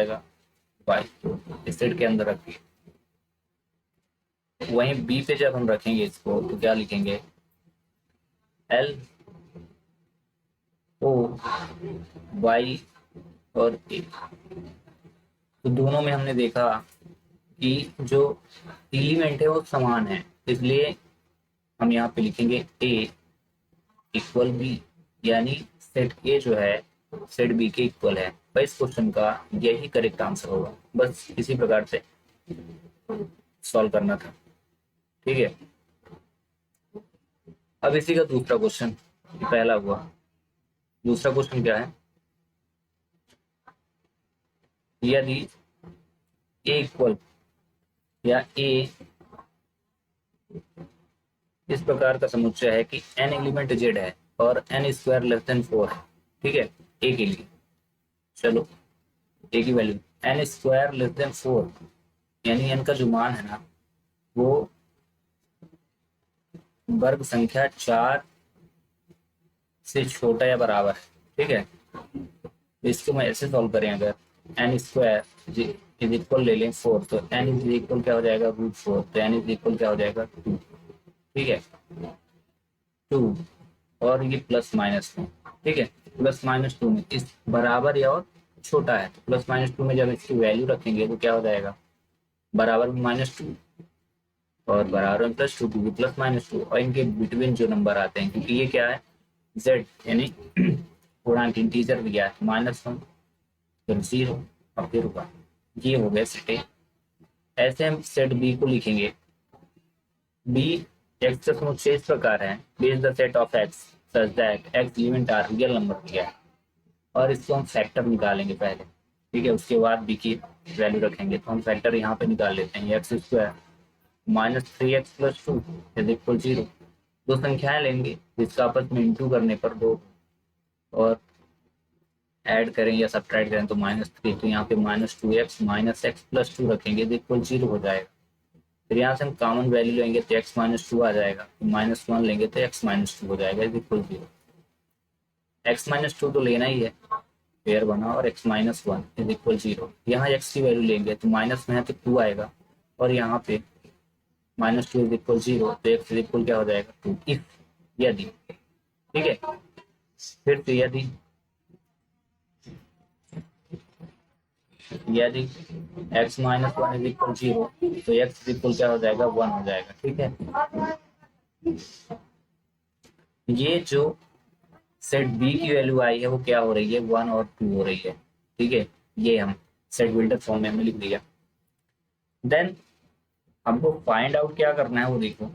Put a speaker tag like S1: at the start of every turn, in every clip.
S1: जाएगा वाई, इस सेट के अंदर रखिए। वहीं बी पे जब हम रखेंगे इसको तो क्या लिखेंगे, एल ओ वाई और ए। तो दोनों में हमने देखा कि जो एलिमेंट है वो समान है, इसलिए हम यहाँ पे लिखेंगे ए इक्वल बी, यानी सेट ए जो है सेट बी के इक्वल है। भाई इस क्वेश्चन का यही करेक्ट आंसर होगा, बस इसी प्रकार से सॉल्व करना था। ठीक है, अब इसी का दूसरा क्वेश्चन, पहला हुआ, दूसरा क्वेश्चन क्या है, यदि ए इक्वल या ए इस प्रकार का समुच्चय है कि एन एलिमेंट जेड है और एन स्क्वायर लेस देन 4 है। ठीक है, ए के लिए चलो ए की value N square less than 4, यानी एन का जो मान है ना वो वर्ग संख्या 4 से छोटा या बराबर है। ठीक है, तो इसको मैं ऐसे सॉल्व करें, अगर एन स्क्वायर इज इक्वल ले लें 4, तो एन इज इक्वल क्या हो जाएगा √4, तो एन इज इक्वल क्या हो जाएगा 2। ठीक है, 2 और ये प्लस माइनस 2। ठीक है, प्लस माइनस 2 में इस बराबर या और छोटा है, तो प्लस माइनस 2 में जब इसकी वैल्यू रखेंगे तो क्या हो जाएगा, बराबर में -2 और बराबर में +2, क्योंकि प्लस माइनस 2 और इनके बिटवीन जो नंबर आते हैं, क्योंकि ये क्या है z यानी पूर्णांक इंटीजर दिया है, -1 फिर 0 और फिर 1, ये हो गया सेट ए। ऐसे हम सेट बी को लिखेंगे, बी एक्स का समुच्चय इस प्रकार है, B is the set of x such that x element are real number दिया है, और इसको हम फैक्टर निकालेंगे पहले। ठीक है, उसके बाद बी की वैल्यू रखेंगे, तो हम फैक्टर यहाँ पे निकाल लेते हैं, x square -3x + 2 is equal 0। दो संख्याएं लेंगे जिसका आपस में इंटू करने पर दो और ऐड करें या सब्ट्रैक्ट करें तो -3, तो यहाँ पे -2x -x + 2 रखेंगे तो इक्वल 0 हो जाएगा। फिर यहाँ से हम कॉमन वैल्यू लेंगे तो x -2 आ जाएगा, -1 लेंगे तो x -2 हो जाएगा इज इक्वल 0। x -2 तो लेना ही है, पेयर बना, और x -1 इज इक्वल 0। यहाँ x की वैल्यू लेंगे तो माइनस में है तो 2 आएगा, और यहाँ पे -2 इज इक्वल 0, तो x इज इक्वल क्या हो जाएगा 2, इफ यदि। ठीक है, फिर तो यदि x -1 इज इक्वल 0, तो x इज इक्वल क्या हो जाएगा 1 हो जाएगा। ठीक है, ये जो सेट बी की वैल्यू आई है वो क्या हो रही है 1 और 2 हो रही है। ठीक है, ये हम सेट बिल्डर फॉर्म में हमने लिख दिया। देन हमको फाइंड आउट क्या करना है वो देखो,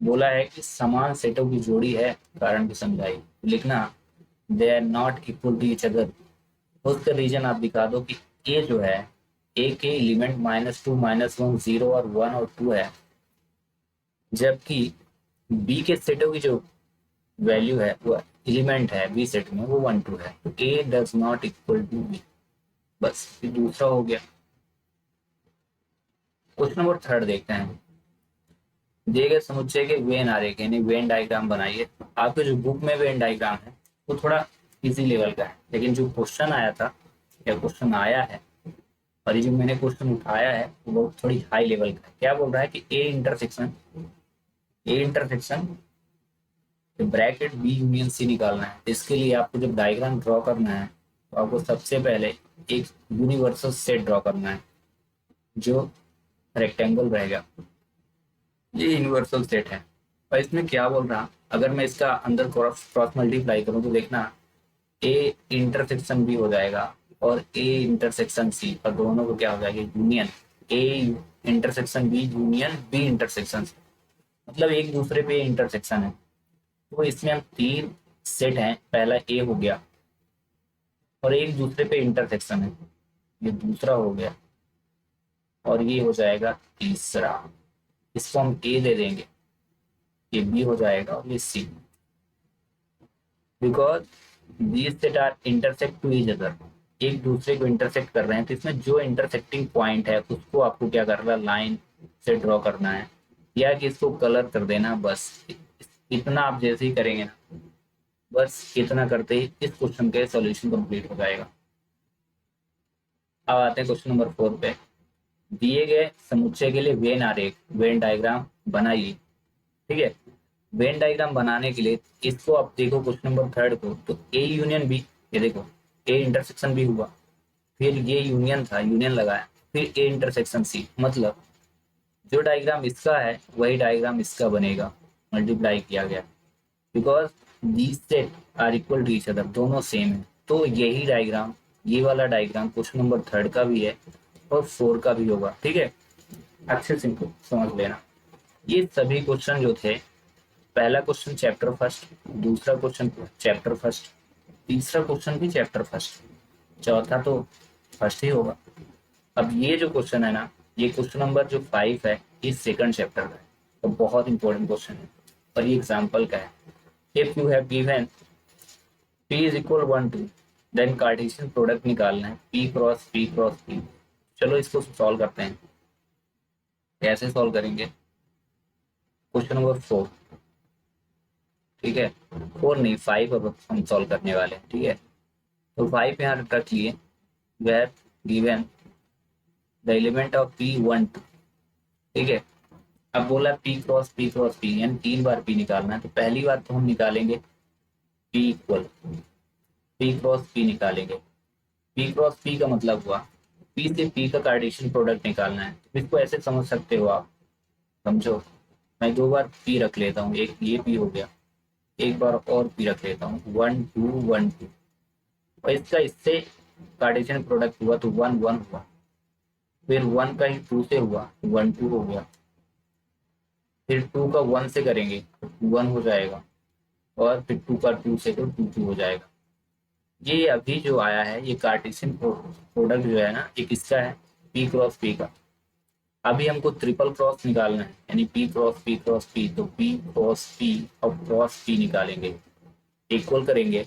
S1: बोला है कि समान सेटों की जोड़ी है, कारण की समझाई लिखना, they are not equal to each other. उसका रीजन आप दिखा दो कि ए जो है ए के एलिमेंट -2 -1 0 और 1 और 2 है, जबकि बी के सेटों की जो वैल्यू है वो एलिमेंट है बी सेट में वो 1 2 है, तो A does not equal to B. बस ये दूसरा हो गया। क्वेश्चन नंबर 3 देखते हैं, दिए गए समुच्चय के वेन आरेख यानी वेन डायग्राम बनाइए। आपके जो बुक में वेन डायग्राम है वो थोड़ा इजी लेवल का है, लेकिन जो क्वेश्चन आया था या क्वेश्चन आया है और ये जो मैंने क्वेश्चन उठाया है वो थोड़ी हाई लेवल का है। क्या बोल रहा है कि A intersection bracket B union C निकालना है। इसके लिए आपको जब डायग्राम ड्रॉ करना है तो आपको सबसे पहले एक यूनिवर्सल सेट ड्रॉ करना है जो रेक्टेंगल रहेगा, ये यूनिवर्सल सेट है। और इसमें क्या बोल रहा, अगर मैं इसका अंदर क्रॉस मल्टीप्लाई करूं तो देखना ए इंटरसेक्शन बी हो जाएगा और ए इंटरसेक्शन सी, और दोनों को क्या हो जाएगा union, A intersection B union B intersection, मतलब एक दूसरे पे इंटरसेक्शन है। तो इसमें हम 3 सेट हैं, पहला ए हो गया और एक दूसरे पे इंटरसेक्शन है, ये दूसरा हो गया, और ये हो जाएगा तीसरा। इसको हम ए दे देंगे, ये बी हो जाएगा और ये C, because these set are intersect to each other, एक दूसरे को इंटरसेक्ट कर रहे हैं। तो इसमें जो इंटरसेक्टिंग पॉइंट है उसको आपको क्या करना है, लाइन से ड्रॉ करना है या कि इसको कलर कर देना। बस इतना आप जैसे ही करेंगे ना, बस इतना करते ही इस क्वेश्चन के सॉल्यूशन कंप्लीट हो जाएगा। अब आते हैं क्वेश्चन नंबर 4 पे। दिए गए समुच्चय के लिए वेन आरेख, वेन डायग्राम बनाइए। ठीक है, वेन डायग्राम बनाने के लिए इसको आप देखो क्वेश्चन नंबर 3 को, तो ए यूनियन बी, ये देखो ए इंटरसेक्शन बी हुआ, फिर ये यूनियन था, यूनियन लगाया, फिर ए इंटरसेक्शन सी, मतलब जो डायग्राम इसका है वही डायग्राम इसका बनेगा, मल्टीप्लाई किया गया, because these set are equal to each other, दोनों सेम है। तो यही डायग्राम, ये वाला डायग्राम क्वेश्चन नंबर 3 का भी है और 4 का भी होगा। ठीक है, अच्छे से समझ लेना। ये सभी क्वेश्चन जो थे, पहला क्वेश्चन चैप्टर फर्स्ट, दूसरा क्वेश्चन चैप्टर फर्स्ट, तीसरा क्वेश्चन भी चैप्टर फर्स्ट, चौथा तो फर्स्ट ही होगा। अब ये जो क्वेश्चन है ना, ये क्वेश्चन नंबर जो 5 है, ये सेकंड चैप्टर का है, तो बहुत इंपॉर्टेंट क्वेश्चन है और ये एग्जाम्पल का है। If you have given P is equal 1 2, then Cartesian product निकालना है P cross P cross P। चलो इसको सॉल्व करते हैं। कैसे सॉल्व करेंगे? क्वेश्चन नंबर 4, ठीक है, 4 नहीं 5 अब हम सॉल्व करने वाले हैं। ठीक है, तो 5 यहाँ रख लिए, where given the element of P 1 2। ठीक है, अब बोला P क्रॉस P, यानी 3 बार P निकालना है। तो पहली बार तो हम निकालेंगे P equal P cross P निकालेंगे। P क्रॉस P का मतलब हुआ P से P का कार्टेशियन प्रोडक्ट निकालना है। तो इसको ऐसे समझ सकते हो आप, समझो, मैं 2 बार P रख लेता हूँ, एक ये P हो गया, एक बार और P रख लेता हूँ, 1 2 1 2, और इसका इससे कार्टेशियन प्रोडक्ट हुआ तो 1 1 हुआ, फिर 1 का ही 2 से हुआ 1 2 हो गया, फिर 2 का 1 से करेंगे तो 1 हो जाएगा, और फिर 2 का 2 से तो 2 2 हो जाएगा। ये अभी जो आया है ये कार्टेशियन प्रोडक्ट जो है ना, ये किसका है? P क्रॉस P का। अभी हमको ट्रिपल क्रॉस निकालना है, यानी P cross P cross P, तो P क्रॉस P और क्रॉस P निकालेंगे, इक्वल करेंगे।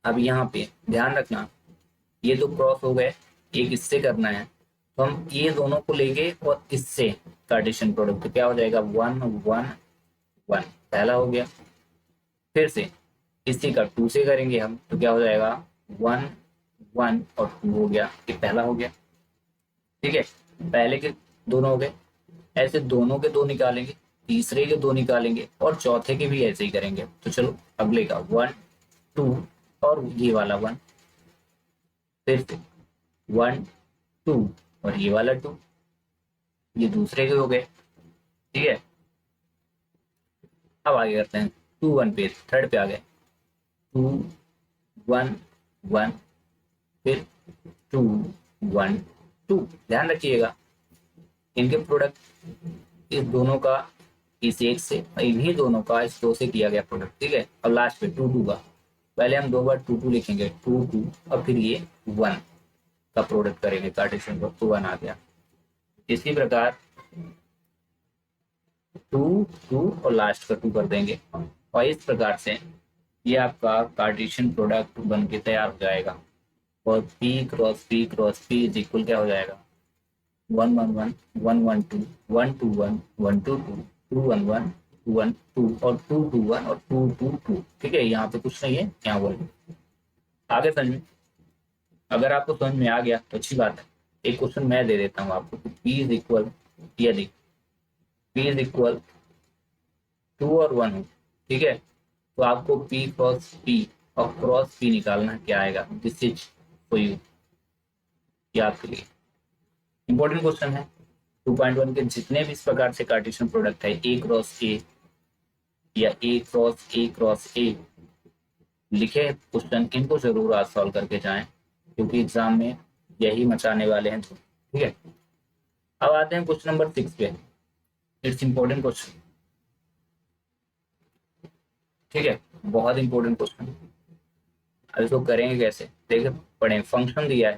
S1: अब यहाँ पे ध्यान रखना, ये तो क्रॉस हो गए, एक इससे करना है, तो हम ये दोनों को लेंगे और इससे कार्टेशियन प्रोडक्ट, तो क्या हो जाएगा 1 1 1, पहला हो गया। फिर से इसी का 2 से करेंगे हम, तो क्या हो जाएगा 1 1 और 2 हो गया, ये पहला हो गया। ठीक है, पहले के दोनों हो गए, ऐसे दोनों के दो निकालेंगे, तीसरे के दो निकालेंगे, और चौथे के भी ऐसे ही करेंगे। तो चलो अगले का 1 2 और ये वाला 1, फिर से 1 2 और ये वाला 2, ये दूसरे के हो गए। ठीक है, अब आगे करते हैं 2 1 पे, थर्ड पे आ गए 2 1 1, फिर 2 1 2। ध्यान रखिएगा इनके प्रोडक्ट इस दोनों का इस एक से, और इन्हीं दोनों का इस 2 से किया गया प्रोडक्ट। ठीक है, और लास्ट पे 2 2 का, पहले हम 2 बार 2 2 लिखेंगे 2 2, और फिर ये 1 का प्रोडक्ट करेंगे कार्टेशियन को, तो 1 आ गया। इसी प्रकार 2 2 और लास्ट का 2 कर देंगे, और इस प्रकार से ये आपका कार्टेशियन प्रोडक्ट बन के तैयार हो जाएगा। और P cross P cross P is equal क्या हो जाएगा 1 1 1 1 1 2 1 2 1 1 2 2 2 1 1 1 2 और 2 2 1 और 2 2 2। ठीक है, यहाँ पे कुछ नहीं है, यहाँ बोल आगे समझ में। अगर आपको समझ में आ गया तो अच्छी बात है। एक क्वेश्चन मैं दे देता हूँ आपको, P इज इक्वल, यदि P इज इक्वल 2 और 1 हो, ठीक है, तो आपको P क्रॉस P और क्रॉस P निकालना क्या आएगा। दिस इज फॉर यू, ये आपके लिए इंपॉर्टेंट क्वेश्चन है। 2.1 के जितने भी इस प्रकार से कार्टेशियन प्रोडक्ट है, ए क्रॉस ए या ए क्रॉस ए लिखे क्वेश्चन, इनको जरूर आज सॉल्व करके जाएं, क्योंकि एग्जाम में यही मचाने वाले हैं। ठीक है, अब आते हैं क्वेश्चन नंबर 6 पे। इट्स इंपॉर्टेंट क्वेश्चन, ठीक है, बहुत इंपॉर्टेंट क्वेश्चन। अब इसको करेंगे कैसे, देखिए पढ़े, फंक्शन दिया है।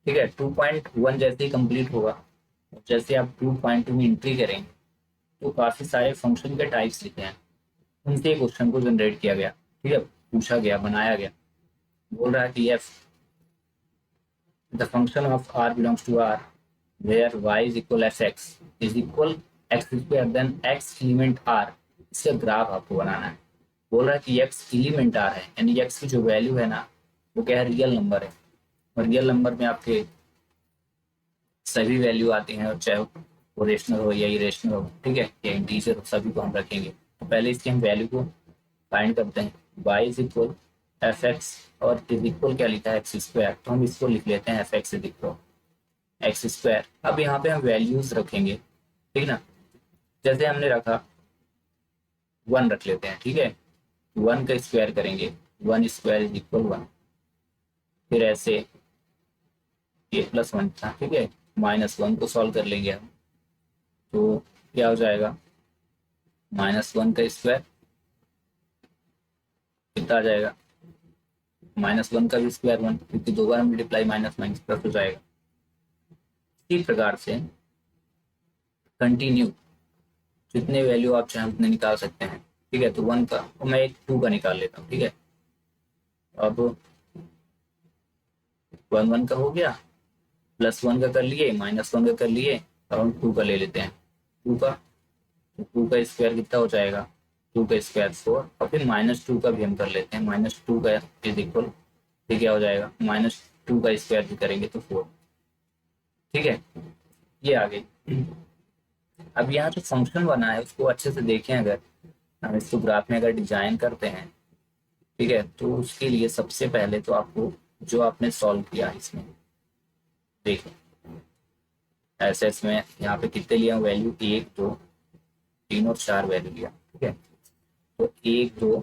S1: ठीक है, 2.1 जैसे ही कंप्लीट होगा, जैसे आप 2.2 में एंट्री करेंगे, तो काफी सारे फंक्शन के टाइप्स लिखे हैं, उनसे क्वेश्चन को जनरेट किया गया। ठीक है, पूछा गया, बनाया गया। बोल रहा है कि f the function of R belongs to R where y is equal f x is equal x square, then x element R, इसका ग्राफ आपको बनाना है। बोल रहा है कि एक्स एलिमेंट आर है, यानी एक्स की जो वैल्यू है ना, वो क्या है, रियल नंबर है। और रियल नंबर में आपके सभी वैल्यू आती हैं, और चाहे वो रेशनल हो या इरेशनल हो, ठीक है, या इंटीजर हो, सभी को हम रखेंगे। तो पहले इसकी हम वैल्यू को फाइंड करते हैं। y is equal f x, और इज इक्वल क्या लिखा है एक्स स्क्वायर, तो हम इसको लिख लेते हैं F x is equal x square. अब यहाँ पे हम वैल्यूज रखेंगे, ठीक ना। जैसे हमने रखा 1 रख लेते हैं, ठीक है, 1 का स्क्वायर करेंगे, 1 स्क्वायर इज इक्वल 1। फिर ऐसे ये +1 था, ठीक है, -1 को सॉल्व कर लेंगे हम, तो क्या हो जाएगा, -1 का स्क्वायर कितना आ जाएगा, -1 का भी स्क्वायर 1, क्योंकि 2 बार मल्टीप्लाई माइनस माइनस प्लस हो जाएगा। इसी प्रकार से कंटिन्यू जितने वैल्यू आप चाहें उतने निकाल सकते हैं, ठीक है। तो 1 का, और मैं एक 2 का निकाल लेता हूँ, ठीक है। अब 1 का हो गया, +1 का कर लिए, -1 का कर लिए, अब हम 2 का ले लेते हैं। 2 का, तो 2 का स्क्वायर कितना हो जाएगा, 2 का स्क्वायर 4, और फिर -2 का भी हम कर लेते हैं, -2 का इज इक्वल, फिर क्या हो जाएगा, -2 का स्क्वायर भी करेंगे तो 4, ठीक है। ये आ गई। अब यहाँ जो फंक्शन बना है उसको अच्छे से देखें, अगर हम इसको ग्राफ में अगर डिजाइन करते हैं, ठीक है, तो उसके लिए सबसे पहले तो आपको जो आपने सॉल्व किया इसमें देखो, ऐसे इसमें यहाँ पे कितने लिया वैल्यू, 1 2 3 और 4 वैल्यू लिया, ठीक है। तो 1 2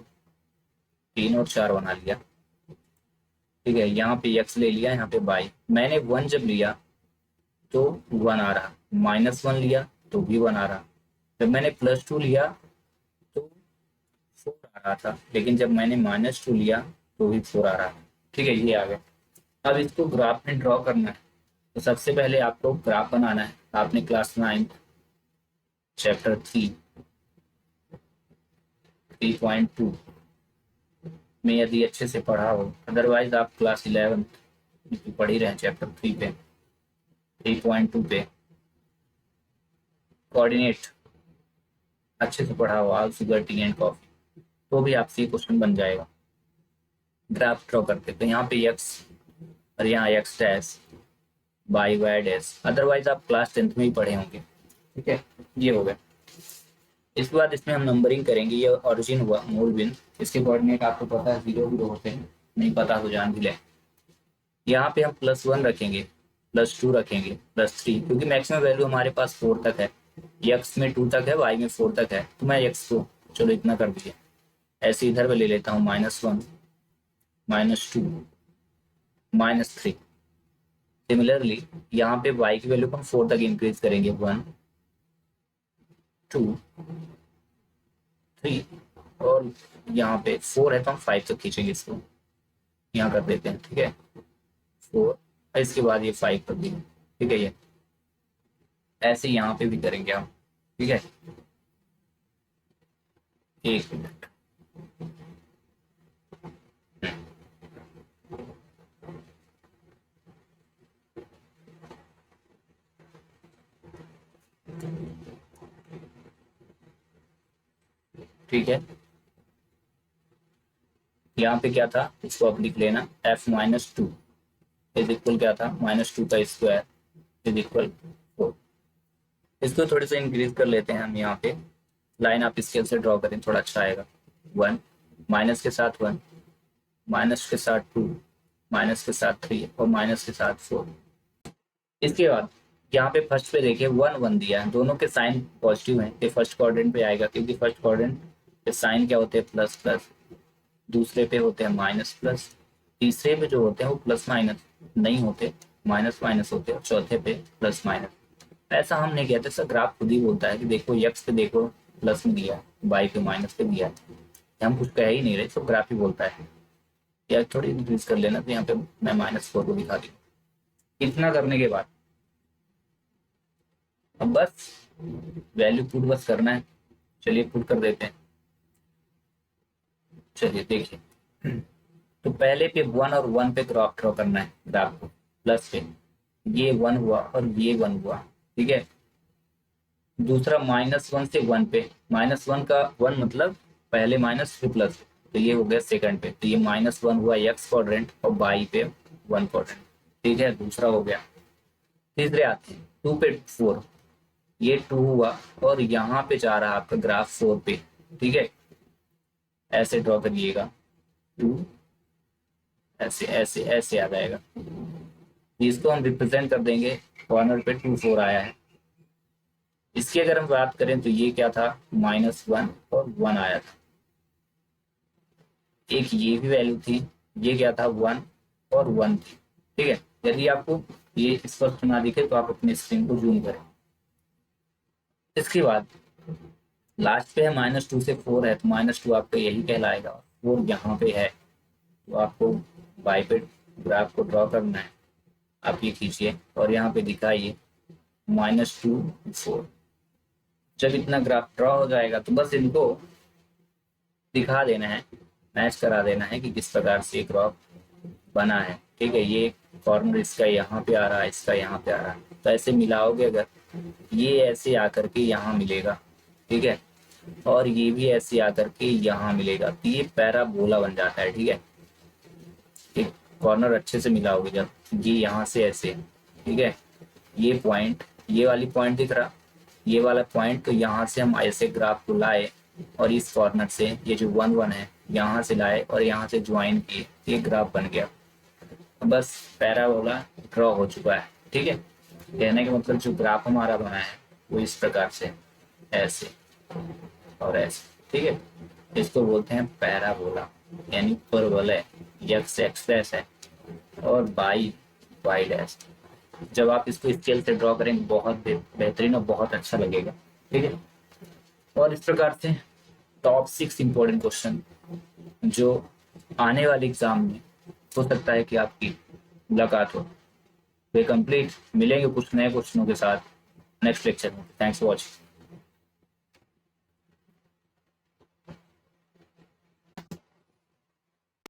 S1: 3 और 4 बना लिया, ठीक है। यहाँ पे x ले लिया, यहाँ पे y, मैंने 1 जब लिया तो 1 आ रहा, -1 लिया तो भी 1 आ रहा, जब मैंने +2 लिया तो 4 आ रहा था, लेकिन जब मैंने -2 लिया तो भी 4 आ रहा, ठीक है। ये आ गया। अब इसको ग्राफ में ड्रॉ करना है, तो सबसे पहले आपको ग्राफ बनाना है। आपने क्लास 9 चैप्टर 3.2 में यदि अच्छे से पढ़ा हो, अदरवाइज आप क्लास 11 पढ़ ही रहे हैं चैप्टर 3 पे, 3.2 पे कोऑर्डिनेट अच्छे से पढ़ा हो, आल शुगर टी एंड कॉफी, तो भी आपसे ये क्वेश्चन बन जाएगा। ग्राफ ड्रॉ करते तो यहाँ पे x और यहाँ x dash, y y dash, otherwise आप क्लास 10th में ही पढ़े होंगे, ठीक है। ये हो गया। इसके बाद इसमें हम नंबरिंग करेंगे। ये ओरिजिन हुआ, मूल बिंदु, इसके कोऑर्डिनेट आपको पता है 0 0 होते हैं, नहीं पता तो जान भी ले। यहाँ पे हम +1 रखेंगे, +2 रखेंगे, +3, क्योंकि मैक्सिमम वैल्यू हमारे पास 4 तक है, x में 2 तक है, y में 4 तक है, तो मैं x को चलो इतना कर दिया। ऐसे इधर में ले लेता हूँ, -1 -2 -3। सिमिलरली यहाँ पे y की वैल्यू को हम 4 तक इंक्रीज करेंगे, 1 2 3, और यहाँ पे 4 है तो हम 5 तक खींचेंगे, इसको यहाँ कर देते हैं, ठीक है, 4, इसके बाद ये 5 कर देंगे, ठीक है। ये ऐसे यहाँ पे भी करेंगे हम, ठीक है। 1 मिनट, ठीक है। यहाँ पे क्या था, इसको आप लिख लेना, f -2 इज इक्वल क्या था, -2 का स्क्वायर इज इक्वल 4। इसको थोड़े से इंक्रीज कर लेते हैं हम। यहाँ पे लाइन आप स्केल से ड्रॉ करें, थोड़ा अच्छा आएगा। 1, माइनस के साथ 1, माइनस के साथ 2, माइनस के साथ 3 और माइनस के साथ 4। इसके बाद यहाँ पे फर्स्ट पे देखिए 1 1 दिया है, दोनों के साइन पॉजिटिव हैं, ये फर्स्ट क्वाड्रेंट पे आएगा, क्योंकि फर्स्ट क्वाड्रेंट के साइन क्या होते हैं, प्लस प्लस, दूसरे पे होते हैं माइनस प्लस, तीसरे पे जो होते हैं वो प्लस माइनस नहीं होते, माइनस माइनस होते हैं, चौथे पे प्लस माइनस। ऐसा हम नहीं कहते सर, ग्राफ खुद ही बोलता है कि देखो x पे देखो प्लस में दिया है, y पे माइनस पे दिया है, हम कुछ कह ही नहीं रहे, तो ग्राफ ही बोलता है। या थोड़ी इंक्रीज कर लेना, तो यहाँ पे मैं -4 को दिखा दी। इतना करने के बाद अब बस वैल्यू पुट बस करना है। चलिए पुट कर देते हैं। चलिए देखिए, तो पहले पे 1 और 1 पे ग्राफ ड्रॉ करना है, ग्राफ को प्लस पे, ये 1 हुआ और ये 1 हुआ, ठीक है। दूसरा -1 से 1 पे, -1 का 1 मतलब पहले माइनस फिर प्लस, तो ये हो गया सेकंड पे, तो ये -1 हुआ x क्वाड्रेंट और y पे 1 क्वाड्रेंट, ठीक है, दूसरा हो गया। तीसरे आते हैं 2 पे 4, ये 2 हुआ और यहाँ पे जा रहा है आपका ग्राफ 4 पे, ठीक है। ऐसे ड्रॉ करिएगा 2, ऐसे ऐसे ऐसे आ जाएगा। इसको हम रिप्रेजेंट कर देंगे, कॉर्नर पे 2 4 आया है। इसकी अगर हम बात करें तो ये क्या था, -1 और 1 आया था। एक ये भी वैल्यू थी, ये क्या था 1 और 1 थी, ठीक है। यदि आपको ये स्पष्ट ना दिखे तो आप अपने स्क्रीन को जूम करें। इसके बाद लास्ट पे है -2 से 4 है, तो -2 आपका यही कहलाएगा, 4 यहाँ पे है, तो आपको बाई पे ग्राफ को ड्रॉ करना है। आप ये खींचिए और यहाँ पे दिखाइए -2 4। जब इतना ग्राफ ड्रॉ हो जाएगा तो बस इनको दिखा देना है, मैच करा देना है कि किस प्रकार से एक ग्राफ बना है, ठीक है। ये कॉर्नर इसका यहाँ पे आ रहा है, इसका यहाँ पे आ रहा है, तो ऐसे मिलाओगे अगर, ये ऐसे आकर के यहाँ मिलेगा, ठीक है, और ये भी ऐसे आकर के यहाँ मिलेगा, तो ये पैराबोला बन जाता है, ठीक है। एक कॉर्नर अच्छे से मिलाओगे जब, ये यहाँ से ऐसे, ठीक है, ये पॉइंट, ये वाली पॉइंट दिख रहा, ये वाला पॉइंट, तो यहाँ से हम ऐसे ग्राफ को लाए और इस कॉर्नर से ये जो 1 1 है यहाँ से लाए और यहाँ से ज्वाइन किए, ये ग्राफ बन गया। बस पैराबोला ड्रॉ हो चुका है, ठीक है। कहने का मतलब जो ग्राफ हमारा बना है वो इस प्रकार से, ऐसे और ऐसे, ठीक है। इसको बोलते हैं पैराबोला, यानी परवलय। यक्स एक्स डैश है और बाई वाई डैश। जब आप इसको स्केल से ड्रॉ करेंगे बहुत बेहतरीन और बहुत अच्छा लगेगा, ठीक है। और इस प्रकार से टॉप 6 इंपॉर्टेंट क्वेश्चन जो आने वाले एग्जाम में हो सकता है कि आपकी मुलाकात हो, वे कंप्लीट। मिलेंगे कुछ नए क्वेश्चनों के साथ नेक्स्ट लेक्चर में। Thanks for watching.